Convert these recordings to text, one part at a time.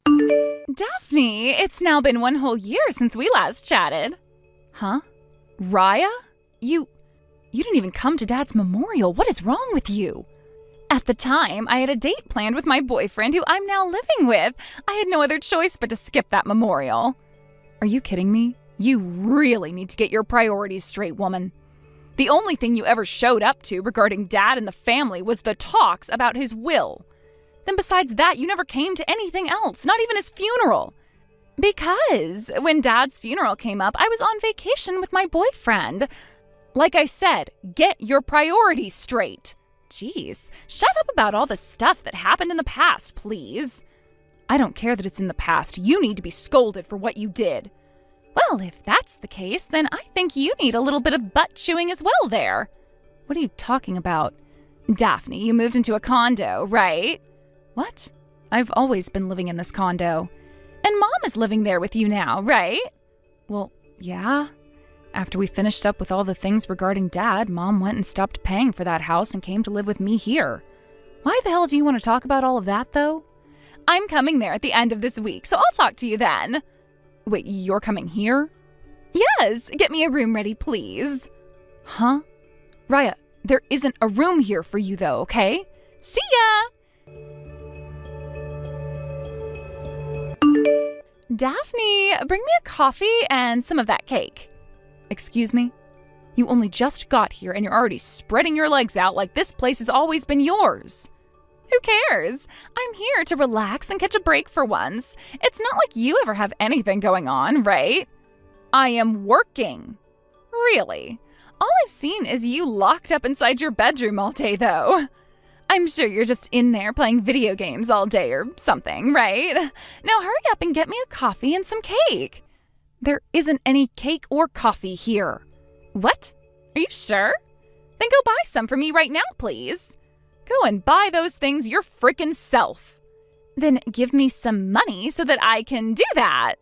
Daphne, it's now been one whole year since we last chatted. Huh? Raya? You didn't even come to Dad's memorial. What is wrong with you? At the time, I had a date planned with my boyfriend who I'm now living with. I had no other choice but to skip that memorial. Are you kidding me? You really need to get your priorities straight, woman. The only thing you ever showed up to regarding Dad and the family was the talks about his will. Then besides that, you never came to anything else, not even his funeral. Because when Dad's funeral came up, I was on vacation with my boyfriend. Like I said, get your priorities straight. Jeez, shut up about all the stuff that happened in the past, please. I don't care that it's in the past. You need to be scolded for what you did. Well, if that's the case, then I think you need a little bit of butt chewing as well there. What are you talking about? Daphne, you moved into a condo, right? What? I've always been living in this condo. And Mom is living there with you now, right? Well, yeah. After we finished up with all the things regarding Dad, Mom went and stopped paying for that house and came to live with me here. Why the hell do you want to talk about all of that, though? I'm coming there at the end of this week, so I'll talk to you then. Wait, you're coming here? Yes, get me a room ready, please. Huh? Raya, there isn't a room here for you, though, okay? See ya! Daphne, bring me a coffee and some of that cake. Excuse me? You only just got here and you're already spreading your legs out like this place has always been yours. Who cares? I'm here to relax and catch a break for once. It's not like you ever have anything going on, right? I am working. Really? All I've seen is you locked up inside your bedroom all day, though. I'm sure you're just in there playing video games all day or something, right? Now hurry up and get me a coffee and some cake. There isn't any cake or coffee here. What? Are you sure? Then go buy some for me right now, please. Go and buy those things your frickin' self. Then give me some money so that I can do that.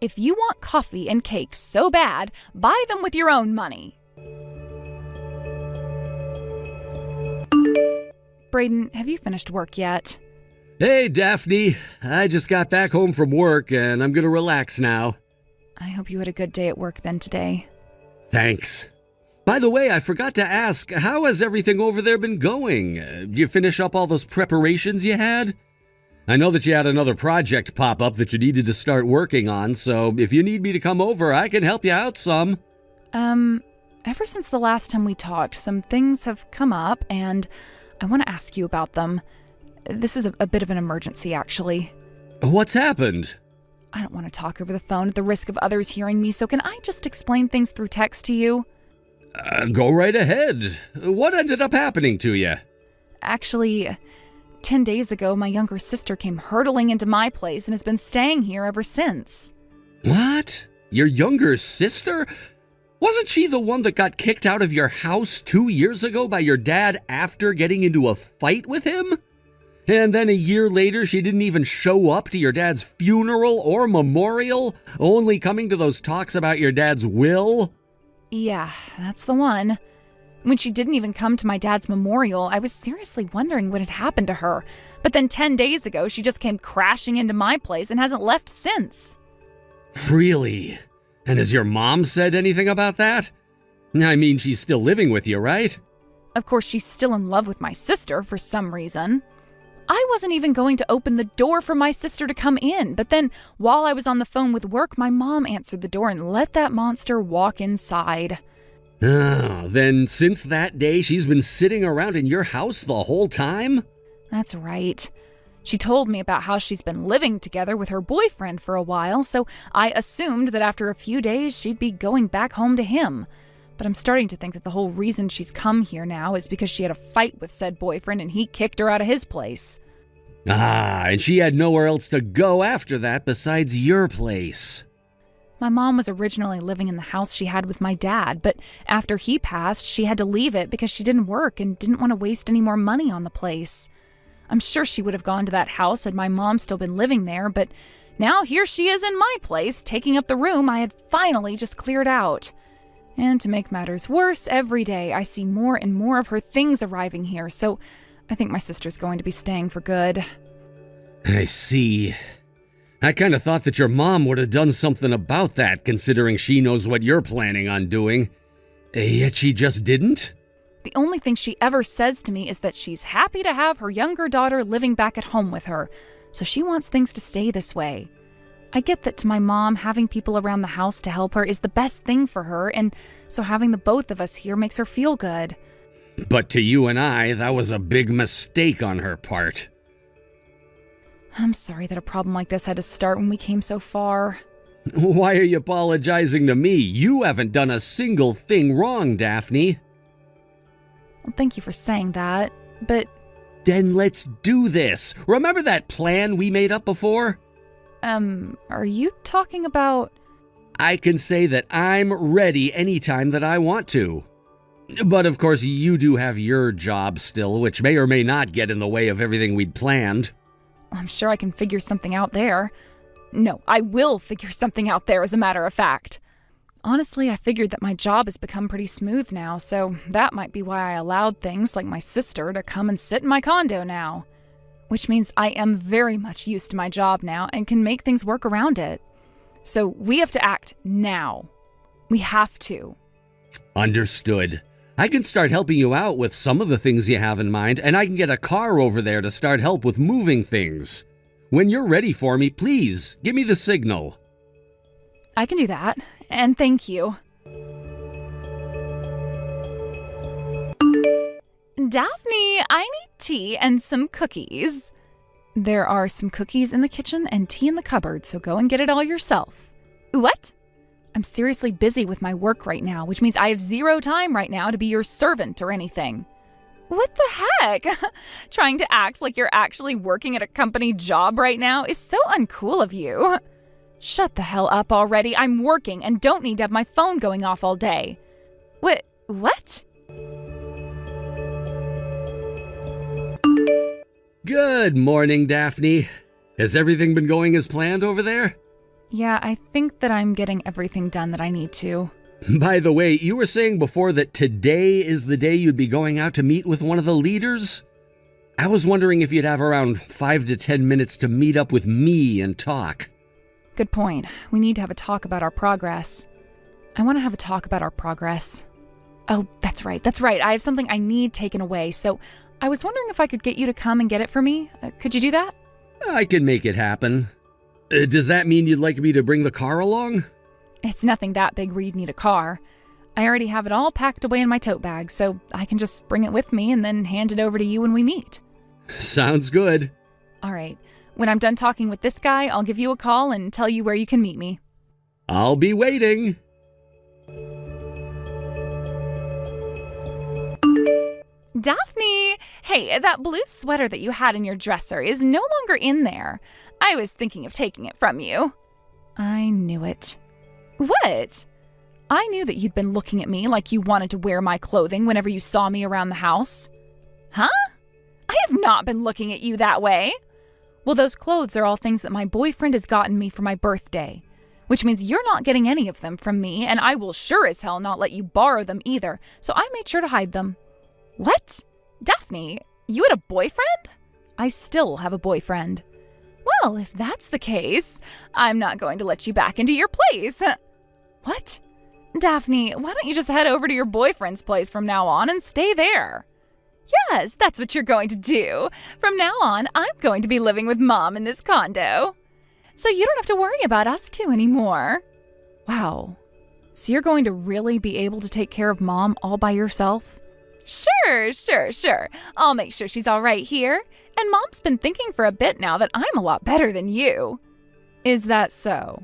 If you want coffee and cake so bad, buy them with your own money. Braden, have you finished work yet? Hey, Daphne. I just got back home from work and I'm gonna relax now. I hope you had a good day at work then today. Thanks. By the way, I forgot to ask, how has everything over there been going? Did you finish up all those preparations you had? I know that you had another project pop up that you needed to start working on, so if you need me to come over, I can help you out some. Ever since the last time we talked, some things have come up and I want to ask you about them. This is a bit of an emergency, actually. What's happened? I don't want to talk over the phone at the risk of others hearing me, so can I just explain things through text to you? Go right ahead. What ended up happening to you? Actually, 10 days ago, my younger sister came hurtling into my place and has been staying here ever since. What? Your younger sister? Wasn't she the one that got kicked out of your house 2 years ago by your dad after getting into a fight with him? And then a year later, she didn't even show up to your dad's funeral or memorial, only coming to those talks about your dad's will? Yeah, that's the one. When she didn't even come to my dad's memorial, I was seriously wondering what had happened to her. But then 10 days ago, she just came crashing into my place and hasn't left since. Really? And has your mom said anything about that? I mean, she's still living with you, right? Of course, she's still in love with my sister for some reason. I wasn't even going to open the door for my sister to come in, but then while I was on the phone with work, my mom answered the door and let that monster walk inside. Oh, then since that day, she's been sitting around in your house the whole time? That's right. She told me about how she's been living together with her boyfriend for a while, so I assumed that after a few days she'd be going back home to him. But I'm starting to think that the whole reason she's come here now is because she had a fight with said boyfriend and he kicked her out of his place. Ah, and she had nowhere else to go after that besides your place. My mom was originally living in the house she had with my dad, but after he passed, she had to leave it because she didn't work and didn't want to waste any more money on the place. I'm sure she would have gone to that house had my mom still been living there, but now here she is in my place, taking up the room I had finally just cleared out. And to make matters worse, every day I see more and more of her things arriving here, so I think my sister's going to be staying for good. I see. I kind of thought that your mom would have done something about that, considering she knows what you're planning on doing. Yet she just didn't? The only thing she ever says to me is that she's happy to have her younger daughter living back at home with her, so she wants things to stay this way. I get that to my mom, having people around the house to help her is the best thing for her, and so having the both of us here makes her feel good. But to you and I, that was a big mistake on her part. I'm sorry that a problem like this had to start when we came so far. Why are you apologizing to me? You haven't done a single thing wrong, Daphne. Well, thank you for saying that, but... Then let's do this. Remember that plan we made up before? Are you talking about... I can say that I'm ready anytime that I want to. But of course, you do have your job still, which may or may not get in the way of everything we'd planned. I'm sure I can figure something out there. No, I will figure something out there, as a matter of fact. Honestly, I figured that my job has become pretty smooth now, so that might be why I allowed things like my sister to come and sit in my condo now. Which means I am very much used to my job now and can make things work around it. So we have to act now. We have to. Understood. I can start helping you out with some of the things you have in mind, and I can get a car over there to start help with moving things. When you're ready for me, please, give me the signal. I can do that, and thank you. Daphne, I need tea and some cookies. There are some cookies in the kitchen and tea in the cupboard, so go and get it all yourself. What? I'm seriously busy with my work right now, which means I have zero time right now to be your servant or anything. What the heck? Trying to act like you're actually working at a company job right now is so uncool of you. Shut the hell up already. I'm working and don't need to have my phone going off all day. What? Good morning, Daphne. Has everything been going as planned over there? Yeah, I think that I'm getting everything done that I need to. By the way, you were saying before that today is the day you'd be going out to meet with one of the leaders? I was wondering if you'd have around 5 to 10 minutes to meet up with me and talk. Good point. We need to have a talk about our progress. I want to have a talk about our progress. Oh, that's right. I have something I need taken away, so I was wondering if I could get you to come and get it for me. Could you do that? I can make it happen. Does that mean you'd like me to bring the car along? It's nothing that big where you'd need a car. I already have it all packed away in my tote bag, so I can just bring it with me and then hand it over to you when we meet. Sounds good. All right. When I'm done talking with this guy, I'll give you a call and tell you where you can meet me. I'll be waiting. Daphne! Hey, that blue sweater that you had in your dresser is no longer in there. I was thinking of taking it from you. I knew it. What? I knew that you'd been looking at me like you wanted to wear my clothing whenever you saw me around the house. Huh? I have not been looking at you that way. Well, those clothes are all things that my boyfriend has gotten me for my birthday, which means you're not getting any of them from me, and I will sure as hell not let you borrow them either, so I made sure to hide them. What? Daphne, you had a boyfriend? I still have a boyfriend. Well, if that's the case, I'm not going to let you back into your place. What? Daphne, why don't you just head over to your boyfriend's place from now on and stay there? Yes, that's what you're going to do. From now on, I'm going to be living with Mom in this condo. So you don't have to worry about us two anymore. Wow. So you're going to really be able to take care of Mom all by yourself? Sure. I'll make sure she's all right here. And Mom's been thinking for a bit now that I'm a lot better than you. Is that so?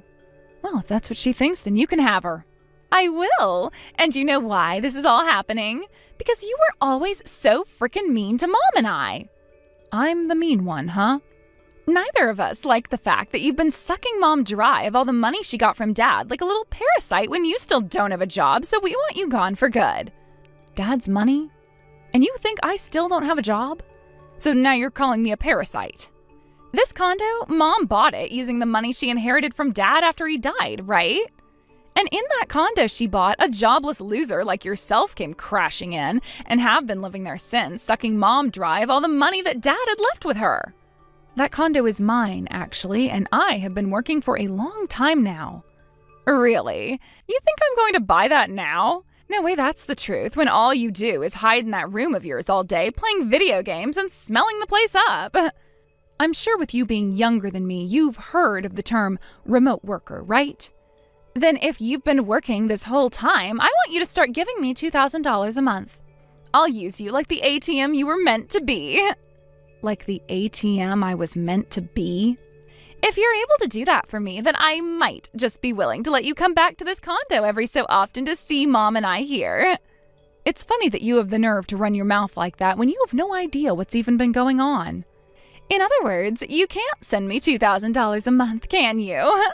Well, if that's what she thinks, then you can have her. I will. And you know why this is all happening? Because you were always so frickin' mean to Mom and I. I'm the mean one, huh? Neither of us like the fact that you've been sucking Mom dry of all the money she got from Dad like a little parasite when you still don't have a job, so we want you gone for good. Dad's money? And you think I still don't have a job? So now you're calling me a parasite. This condo, Mom bought it using the money she inherited from Dad after he died, right? And in that condo she bought, a jobless loser like yourself came crashing in and have been living there since, sucking Mom dry of all the money that Dad had left with her. That condo is mine, actually, and I have been working for a long time now. Really? You think I'm going to buy that now? No way, that's the truth, when all you do is hide in that room of yours all day, playing video games and smelling the place up. I'm sure with you being younger than me, you've heard of the term remote worker, right? Then if you've been working this whole time, I want you to start giving me $2,000 a month. I'll use you like the ATM you were meant to be. Like the ATM I was meant to be? If you're able to do that for me, then I might just be willing to let you come back to this condo every so often to see Mom and I here. It's funny that you have the nerve to run your mouth like that when you have no idea what's even been going on. In other words, you can't send me $2,000 a month, can you?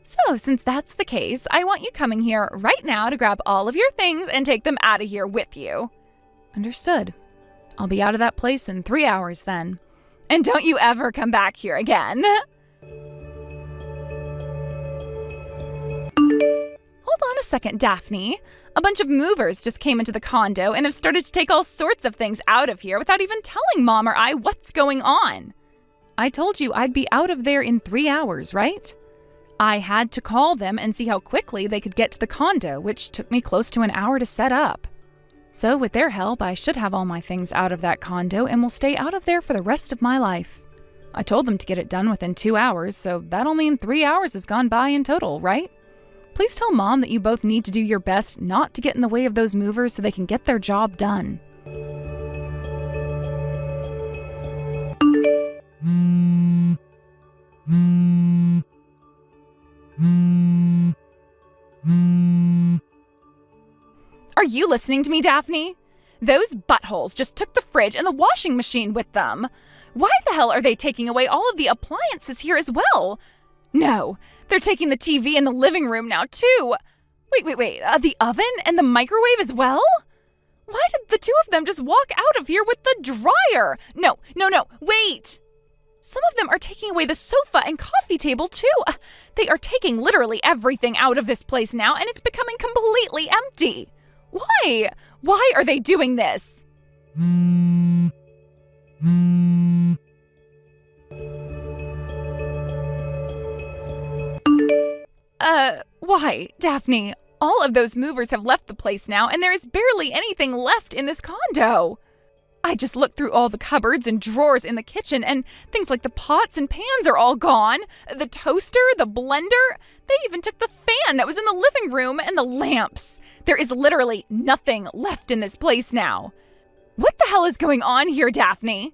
So, since that's the case, I want you coming here right now to grab all of your things and take them out of here with you. Understood. I'll be out of that place in 3 hours then. And don't you ever come back here again. Hold on a second, Daphne. A bunch of movers just came into the condo and have started to take all sorts of things out of here without even telling Mom or I what's going on. I told you I'd be out of there in 3 hours, right? I had to call them and see how quickly they could get to the condo, which took me close to an hour to set up. So with their help, I should have all my things out of that condo and will stay out of there for the rest of my life. I told them to get it done within 2 hours, so that'll mean 3 hours has gone by in total, right? Please tell Mom that you both need to do your best not to get in the way of those movers so they can get their job done. Are you listening to me, Daphne? Those buttholes just took the fridge and the washing machine with them. Why the hell are they taking away all of the appliances here as well? No, they're taking the TV in the living room now, too. Wait, the oven and the microwave as well? Why did the two of them just walk out of here with the dryer? No, wait! Some of them are taking away the sofa and coffee table, too. They are taking literally everything out of this place now, and it's becoming completely empty. Why? Why are they doing this? Why, Daphne? All of those movers have left the place now, and there is barely anything left in this condo. I just looked through all the cupboards and drawers in the kitchen, and things like the pots and pans are all gone. The toaster, the blender, they even took the fan that was in the living room and the lamps. There is literally nothing left in this place now. What the hell is going on here, Daphne?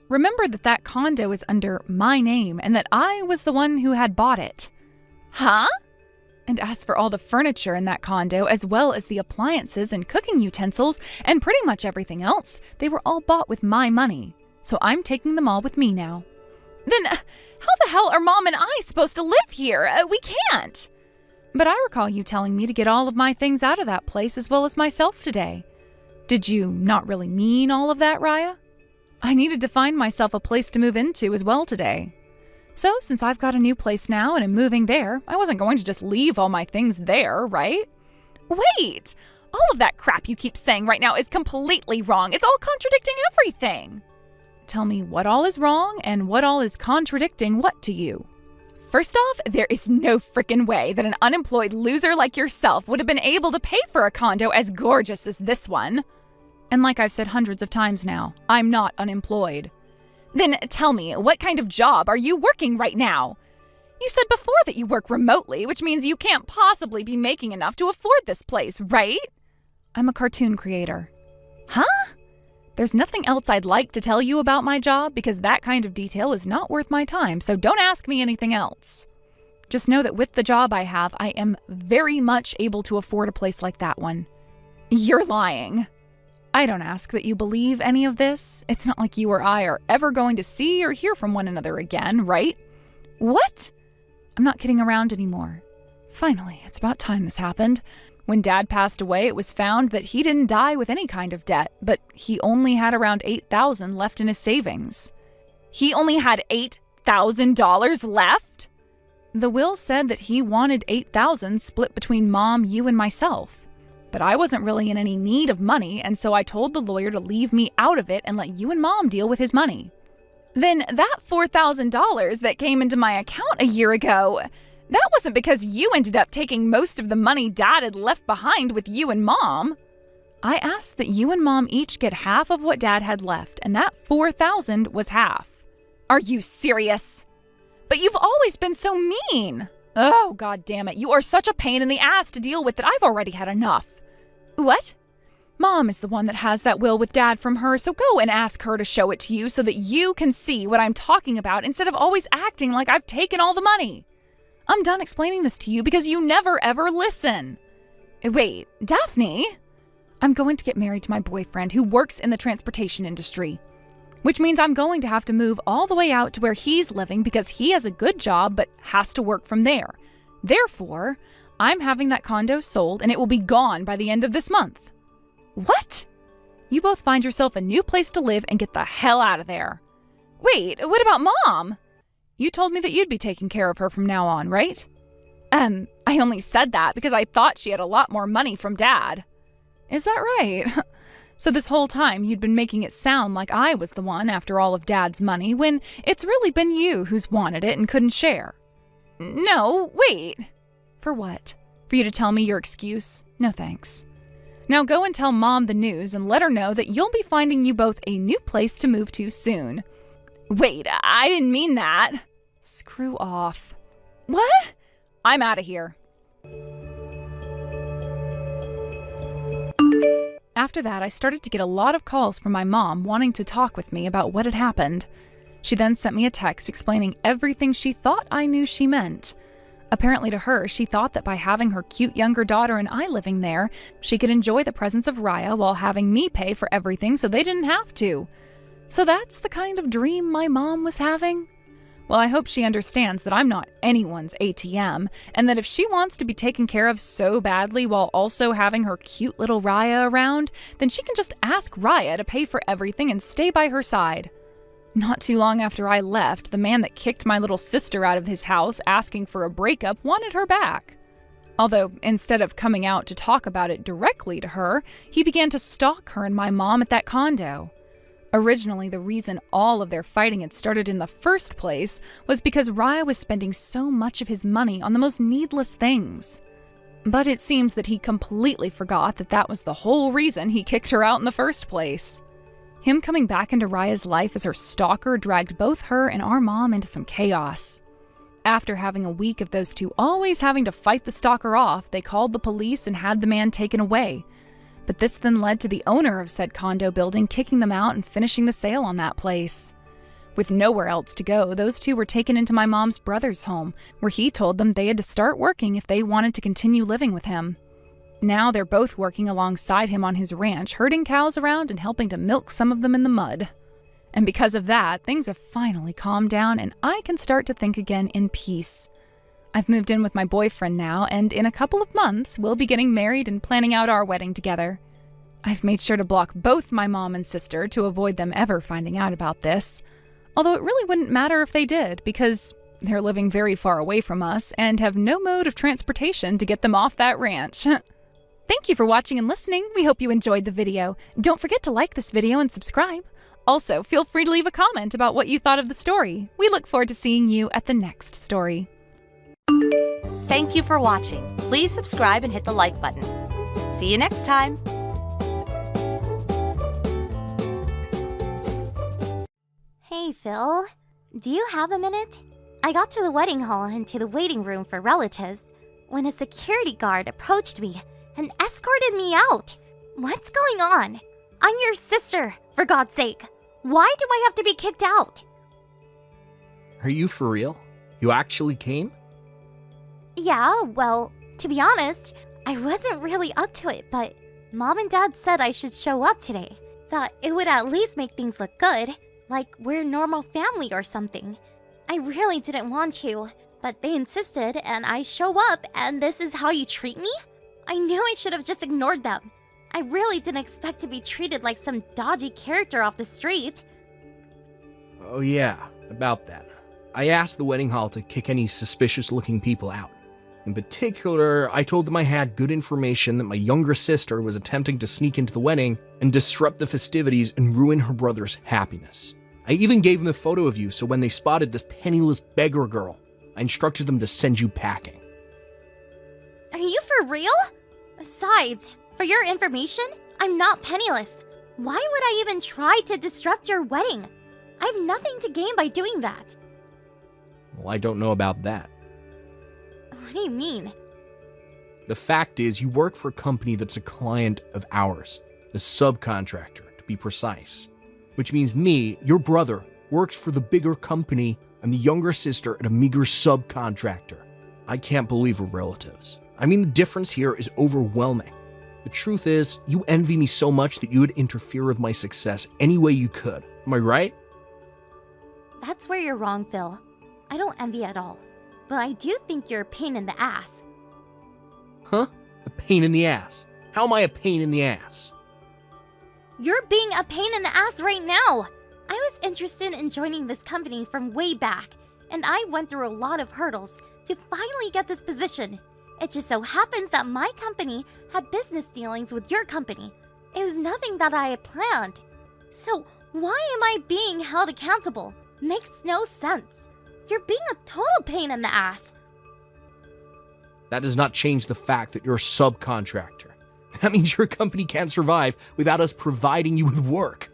Remember that condo is under my name and that I was the one who had bought it. Huh? And as for all the furniture in that condo, as well as the appliances and cooking utensils and pretty much everything else, they were all bought with my money. So I'm taking them all with me now. Then how the hell are Mom and I supposed to live here? We can't. But I recall you telling me to get all of my things out of that place as well as myself today. Did you not really mean all of that, Raya? I needed to find myself a place to move into as well today. So, since I've got a new place now and am moving there, I wasn't going to just leave all my things there, right? Wait! All of that crap you keep saying right now is completely wrong. It's all contradicting everything. Tell me what all is wrong and what all is contradicting what to you. First off, there is no frickin' way that an unemployed loser like yourself would have been able to pay for a condo as gorgeous as this one. And like I've said hundreds of times now, I'm not unemployed. Then tell me, what kind of job are you working right now? You said before that you work remotely, which means you can't possibly be making enough to afford this place, right? I'm a cartoon creator. Huh? There's nothing else I'd like to tell you about my job because that kind of detail is not worth my time, so don't ask me anything else. Just know that with the job I have, I am very much able to afford a place like that one. You're lying. I don't ask that you believe any of this. It's not like you or I are ever going to see or hear from one another again, right? What? I'm not kidding around anymore. Finally, it's about time this happened. When Dad passed away, it was found that he didn't die with any kind of debt, but he only had around $8,000 left in his savings. He only had $8,000 left? The will said that he wanted $8,000 split between Mom, you, and myself. But I wasn't really in any need of money, and so I told the lawyer to leave me out of it and let you and Mom deal with his money. Then that $4,000 that came into my account a year ago, that wasn't because you ended up taking most of the money Dad had left behind with you and Mom. I asked that you and Mom each get half of what Dad had left, and that $4,000 was half. Are you serious? But you've always been so mean. Oh, God damn it. You are such a pain in the ass to deal with that I've already had enough. What? Mom is the one that has that will with Dad from her, so go and ask her to show it to you so that you can see what I'm talking about instead of always acting like I've taken all the money. I'm done explaining this to you because you never ever listen. Wait, Daphne? I'm going to get married to my boyfriend who works in the transportation industry, which means I'm going to have to move all the way out to where he's living because he has a good job but has to work from there. Therefore, I'm having that condo sold and it will be gone by the end of this month. What? You both find yourself a new place to live and get the hell out of there. Wait, what about Mom? You told me that you'd be taking care of her from now on, right? I only said that because I thought she had a lot more money from Dad. Is that right? So this whole time you'd been making it sound like I was the one after all of Dad's money when it's really been you who's wanted it and couldn't share. No, wait. For what? For you to tell me your excuse? No thanks. Now go and tell Mom the news and let her know that you'll be finding you both a new place to move to soon. Wait, I didn't mean that. Screw off. What? I'm out of here. After that, I started to get a lot of calls from my mom wanting to talk with me about what had happened. She then sent me a text explaining everything she thought I knew she meant. Apparently to her, she thought that by having her cute younger daughter and I living there, she could enjoy the presence of Raya while having me pay for everything so they didn't have to. So that's the kind of dream my mom was having? Well, I hope she understands that I'm not anyone's ATM, and that if she wants to be taken care of so badly while also having her cute little Raya around, then she can just ask Raya to pay for everything and stay by her side. Not too long after I left, the man that kicked my little sister out of his house asking for a breakup wanted her back. Although, instead of coming out to talk about it directly to her, he began to stalk her and my mom at that condo. Originally, the reason all of their fighting had started in the first place was because Raya was spending so much of his money on the most needless things. But it seems that he completely forgot that that was the whole reason he kicked her out in the first place. Him coming back into Raya's life as her stalker dragged both her and our mom into some chaos. After having a week of those two always having to fight the stalker off, they called the police and had the man taken away. But this then led to the owner of said condo building kicking them out and finishing the sale on that place. With nowhere else to go, those two were taken into my mom's brother's home, where he told them they had to start working if they wanted to continue living with him. Now they're both working alongside him on his ranch, herding cows around and helping to milk some of them in the mud. And because of that, things have finally calmed down and I can start to think again in peace. I've moved in with my boyfriend now, and in a couple of months, we'll be getting married and planning out our wedding together. I've made sure to block both my mom and sister to avoid them ever finding out about this. Although it really wouldn't matter if they did, because they're living very far away from us and have no mode of transportation to get them off that ranch. Thank you for watching and listening. We hope you enjoyed the video. Don't forget to like this video and subscribe. Also, feel free to leave a comment about what you thought of the story. We look forward to seeing you at the next story. Thank you for watching. Please subscribe and hit the like button. See you next time. Hey, Phil. Do you have a minute? I got to the wedding hall and to the waiting room for relatives when a security guard approached me and escorted me out. What's going on? I'm your sister, for God's sake. Why do I have to be kicked out? Are you for real? You actually came? Yeah, well, to be honest, I wasn't really up to it, but Mom and Dad said I should show up today. Thought it would at least make things look good, like we're a normal family or something. I really didn't want to, but they insisted and I show up and this is how you treat me? I knew I should have just ignored them. I really didn't expect to be treated like some dodgy character off the street. Oh yeah, about that. I asked the wedding hall to kick any suspicious-looking people out. In particular, I told them I had good information that my younger sister was attempting to sneak into the wedding and disrupt the festivities and ruin her brother's happiness. I I even gave them the photo of you, so when they spotted this penniless beggar girl, I instructed them to send you packing. Are you for real? Besides, for your information, I'm not penniless. Why would I even try to disrupt your wedding? I have nothing to gain by doing that. Well, I don't know about that. What do you mean? The fact is, you work for a company that's a client of ours, a subcontractor, to be precise. Which means me, your brother, works for the bigger company and the younger sister at a meager subcontractor. I can't believe we're relatives. I mean, the difference here is overwhelming. The truth is, you envy me so much that you would interfere with my success any way you could. Am I right? That's where you're wrong, Phil. I don't envy at all. But I do think you're a pain in the ass. Huh? A pain in the ass? How am I a pain in the ass? You're being a pain in the ass right now! I was interested in joining this company from way back, and I went through a lot of hurdles to finally get this position. It just so happens that my company had business dealings with your company. It was nothing that I had planned. So why am I being held accountable? Makes no sense. You're being a total pain in the ass. That does not change the fact that you're a subcontractor. That means your company can't survive without us providing you with work.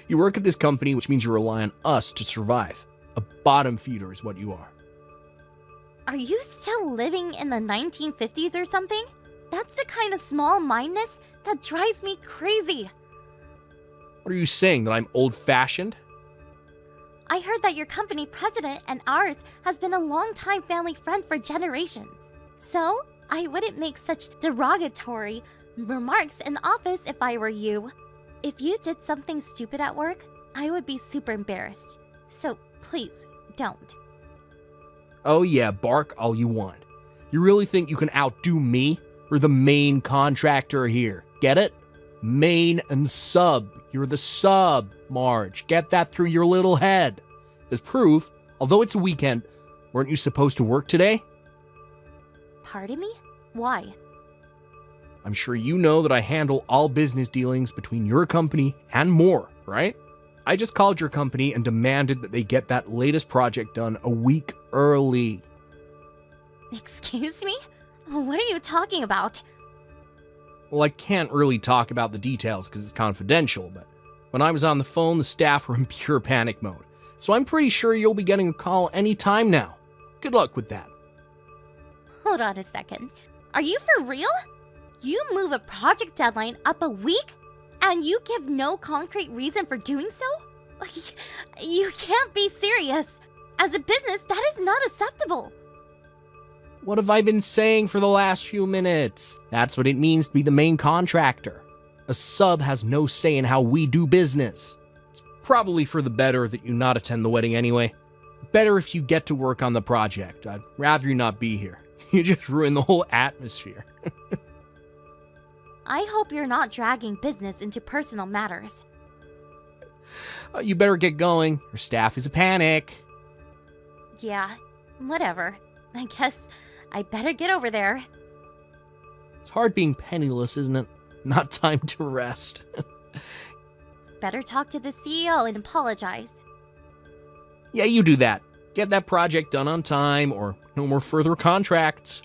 You work at this company, which means you rely on us to survive. A bottom feeder is what you are. Are you still living in the 1950s or something? That's the kind of small-mindedness that drives me crazy. What are you saying, that I'm old-fashioned? I heard that your company president and ours has been a long-time family friend for generations. So, I wouldn't make such derogatory remarks in the office if I were you. If you did something stupid at work, I would be super embarrassed. So, please, don't. Oh yeah, bark all you want. You really think you can outdo me? We're the main contractor here. Get it? Main and sub. You're the sub, Marge. Get that through your little head. As proof, although it's a weekend, weren't you supposed to work today? Pardon me? Why? I'm sure you know that I handle all business dealings between your company and more, right? I just called your company and demanded that they get that latest project done a week early. Excuse me? What are you talking about? Well, I can't really talk about the details because it's confidential, but when I was on the phone, the staff were in pure panic mode. So I'm pretty sure you'll be getting a call any time now. Good luck with that. Hold on a second. Are you for real? You move a project deadline up a week? And you give no concrete reason for doing so? You can't be serious. As a business, that is not acceptable. What have I been saying for the last few minutes? That's what it means to be the main contractor. A sub has no say in how we do business. It's probably for the better that you not attend the wedding anyway. Better if you get to work on the project. I'd rather you not be here. You just ruin the whole atmosphere. I hope you're not dragging business into personal matters. You better get going. Your staff is a panic. Yeah, whatever. I guess I better get over there. It's hard being penniless, isn't it? Not time to rest. Better talk to the CEO and apologize. Yeah, you do that. Get that project done on time, or no more further contracts.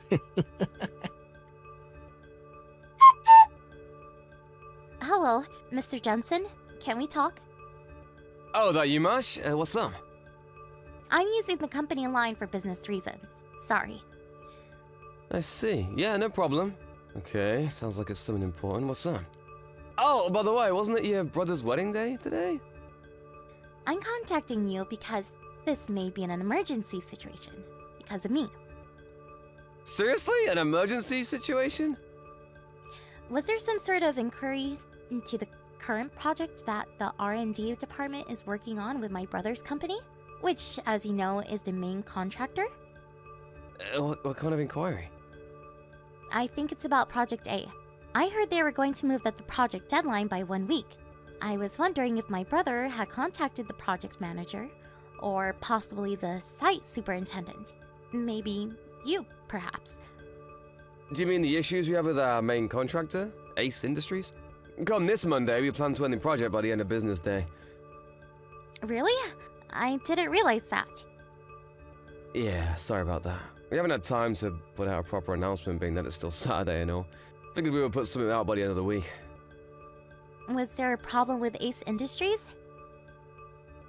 Hello, Mr. Jensen. Can we talk? Oh, that you, Mash? What's up? I'm using the company line for business reasons. Sorry. I see. Yeah, no problem. Okay, sounds like it's something important. What's up? Oh, by the way, wasn't it your brother's wedding day today? I'm contacting you because this may be an emergency situation. Because of me. Seriously? An emergency situation? Was there some sort of inquiry into the current project that the R&D department is working on with my brother's company? Which, as you know, is the main contractor? What kind of inquiry? I think it's about Project A. I heard they were going to move the project deadline by 1 week. I was wondering if my brother had contacted the project manager, or possibly the site superintendent. Maybe you, perhaps. Do you mean the issues we have with our main contractor, Ace Industries? Come this Monday, we plan to end the project by the end of business day. Really? I didn't realize that. Yeah, sorry about that. We haven't had time to put out a proper announcement, being that it's still Saturday and all. Figured we would put something out by the end of the week. Was there a problem with Ace Industries?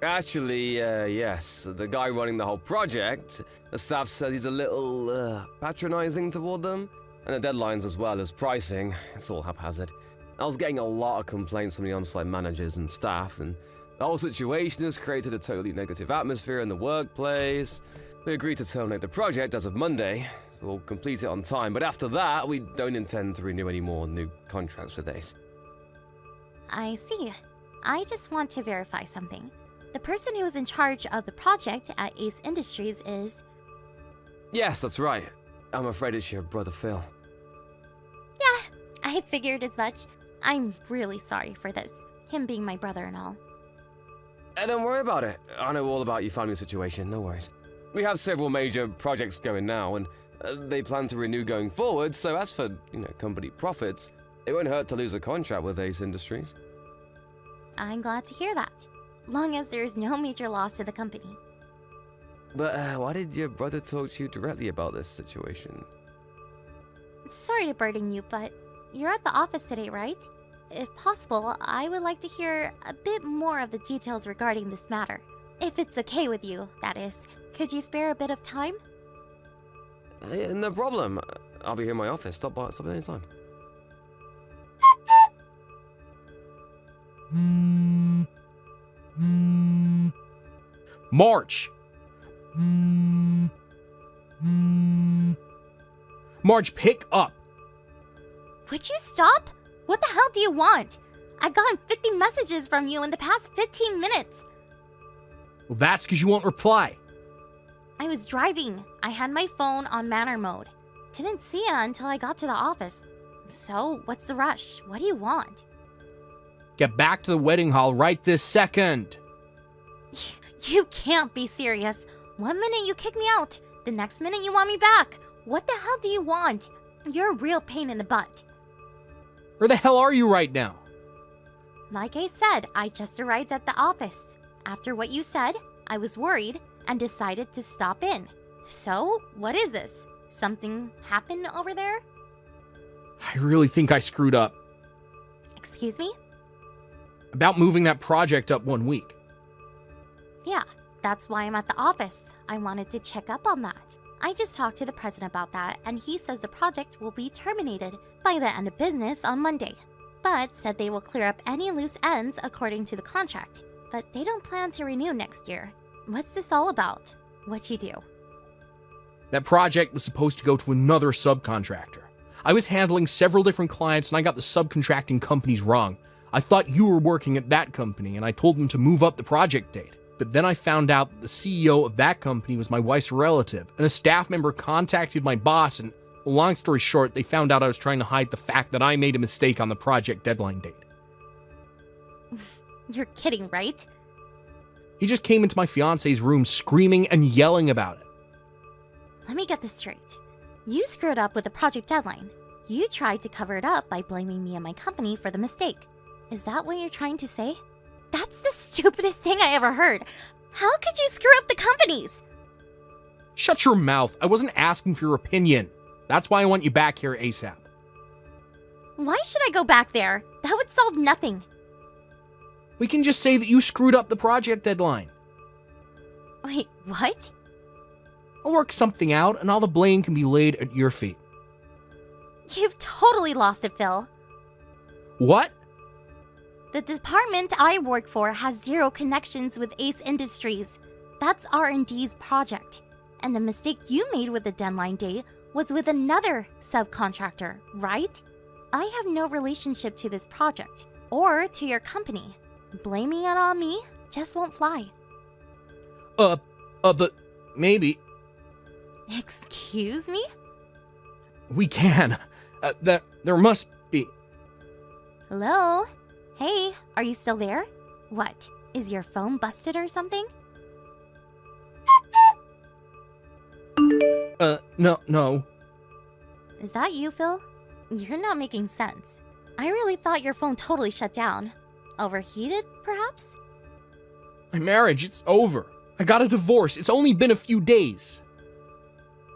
Actually, yes. The guy running the whole project, the staff says he's a little, patronizing toward them. And the deadlines as well as pricing, it's all haphazard. I was getting a lot of complaints from the on-site managers and staff, and the whole situation has created a totally negative atmosphere in the workplace. We agreed to terminate the project as of Monday. We'll complete it on time, but after that, we don't intend to renew any more new contracts with Ace. I see. I just want to verify something. The person who is in charge of the project at Ace Industries is... Yes, that's right. I'm afraid it's your brother Phil. Yeah, I figured as much. I'm really sorry for this. Him being my brother and all. Don't worry about it. I know all about your family situation, no worries. We have several major projects going now, and they plan to renew going forward, so as for, company profits, it won't hurt to lose a contract with Ace Industries. I'm glad to hear that. Long as there is no major loss to the company. But why did your brother talk to you directly about this situation? Sorry to burden you, but you're at the office today, right? If possible, I would like to hear a bit more of the details regarding this matter. If it's okay with you, that is. Could you spare a bit of time? No problem. I'll be here in my office. Stop by any time. March! March, pick up! Would you stop? What the hell do you want? I've gotten 50 messages from you in the past 15 minutes. Well, that's because you won't reply. I was driving. I had my phone on manner mode. Didn't see it until I got to the office. So, what's the rush? What do you want? Get back to the wedding hall right this second. You can't be serious. 1 minute you kick me out. The next minute you want me back. What the hell do you want? You're a real pain in the butt. Where the hell are you right now? Like I said, I just arrived at the office. After what you said, I was worried and decided to stop in. So, what is this? Something happened over there? I really think I screwed up. Excuse me? About moving that project up 1 week. Yeah, that's why I'm at the office. I wanted to check up on that. I just talked to the president about that, and he says the project will be terminated by the end of business on Monday. But said they will clear up any loose ends according to the contract. But they don't plan to renew next year. What's this all about? What you do? That project was supposed to go to another subcontractor. I was handling several different clients and I got the subcontracting companies wrong. I thought you were working at that company and I told them to move up the project date. But then I found out that the CEO of that company was my wife's relative, and a staff member contacted my boss, and long story short, they found out I was trying to hide the fact that I made a mistake on the project deadline date. You're kidding, right? He just came into my fiance's room screaming and yelling about it. Let me get this straight. You screwed up with the project deadline. You tried to cover it up by blaming me and my company for the mistake. Is that what you're trying to say? That's the stupidest thing I ever heard. How could you screw up the companies? Shut your mouth. I wasn't asking for your opinion. That's why I want you back here ASAP. Why should I go back there? That would solve nothing. We can just say that you screwed up the project deadline. Wait, what? I'll work something out and all the blame can be laid at your feet. You've totally lost it, Phil. What? The department I work for has zero connections with Ace Industries. That's R&D's project. And the mistake you made with the deadline date was with another subcontractor, right? I have no relationship to this project or to your company. Blaming it on me just won't fly. But maybe. Excuse me? We can. There must be. Hello? Hey, are you still there? What? Is your phone busted or something? No. Is that you, Phil? You're not making sense. I really thought your phone totally shut down. Overheated, perhaps? My marriage, it's over. I got a divorce. It's only been a few days.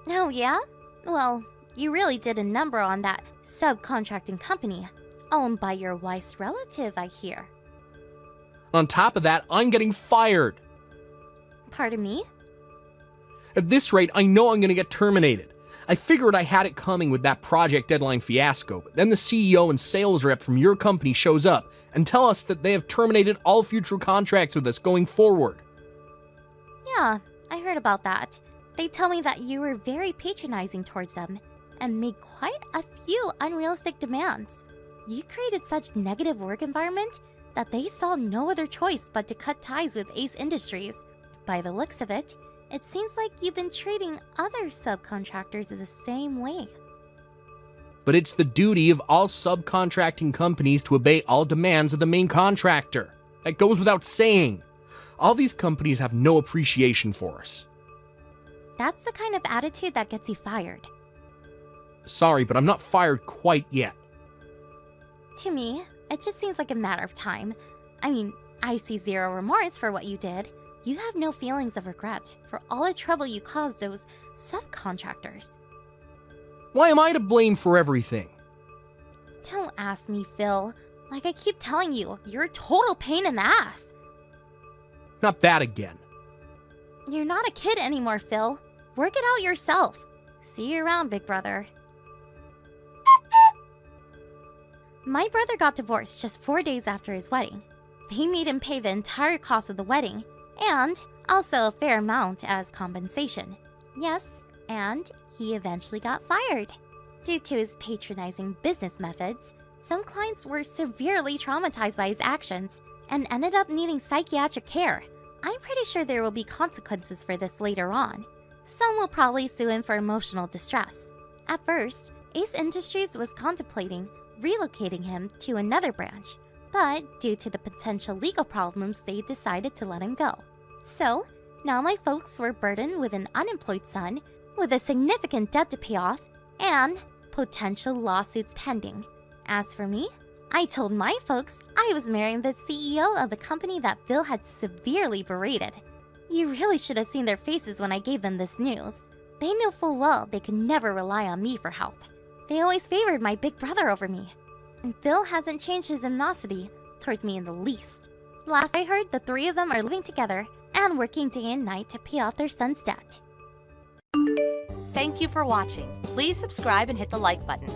Oh, yeah? Well, you really did a number on that subcontracting company, owned by your wife's relative, I hear. On top of that, I'm getting fired. Pardon me? At this rate, I know I'm going to get terminated. I figured I had it coming with that project deadline fiasco, but then the CEO and sales rep from your company shows up and tell us that they have terminated all future contracts with us going forward. Yeah, I heard about that. They tell me that you were very patronizing towards them and made quite a few unrealistic demands. You created such negative work environment that they saw no other choice but to cut ties with Ace Industries. By the looks of it, it seems like you've been treating other subcontractors the same way. But it's the duty of all subcontracting companies to obey all demands of the main contractor. That goes without saying. All these companies have no appreciation for us. That's the kind of attitude that gets you fired. Sorry, but I'm not fired quite yet. To me, it just seems like a matter of time. I mean, I see zero remorse for what you did. You have no feelings of regret for all the trouble you caused those subcontractors. Why am I to blame for everything? Don't ask me, Phil. Like I keep telling you, you're a total pain in the ass. Not that again. You're not a kid anymore, Phil. Work it out yourself. See you around, big brother. My brother got divorced just 4 days after his wedding. They made him pay the entire cost of the wedding, and also a fair amount as compensation. Yes, and he eventually got fired. Due to his patronizing business methods, some clients were severely traumatized by his actions and ended up needing psychiatric care. I'm pretty sure there will be consequences for this later on. Some will probably sue him for emotional distress. At first, Ace Industries was contemplating relocating him to another branch, but due to the potential legal problems, they decided to let him go. So, now my folks were burdened with an unemployed son, with a significant debt to pay off, and potential lawsuits pending. As for me, I told my folks I was marrying the CEO of the company that Phil had severely berated. You really should have seen their faces when I gave them this news. They knew full well they could never rely on me for help. They always favored my big brother over me. And Phil hasn't changed his animosity towards me in the least. Last I heard, the three of them are living together and working day and night to pay off their son's debt. Thank you for watching. Please subscribe and hit the like button.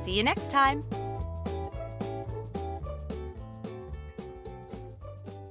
See you next time.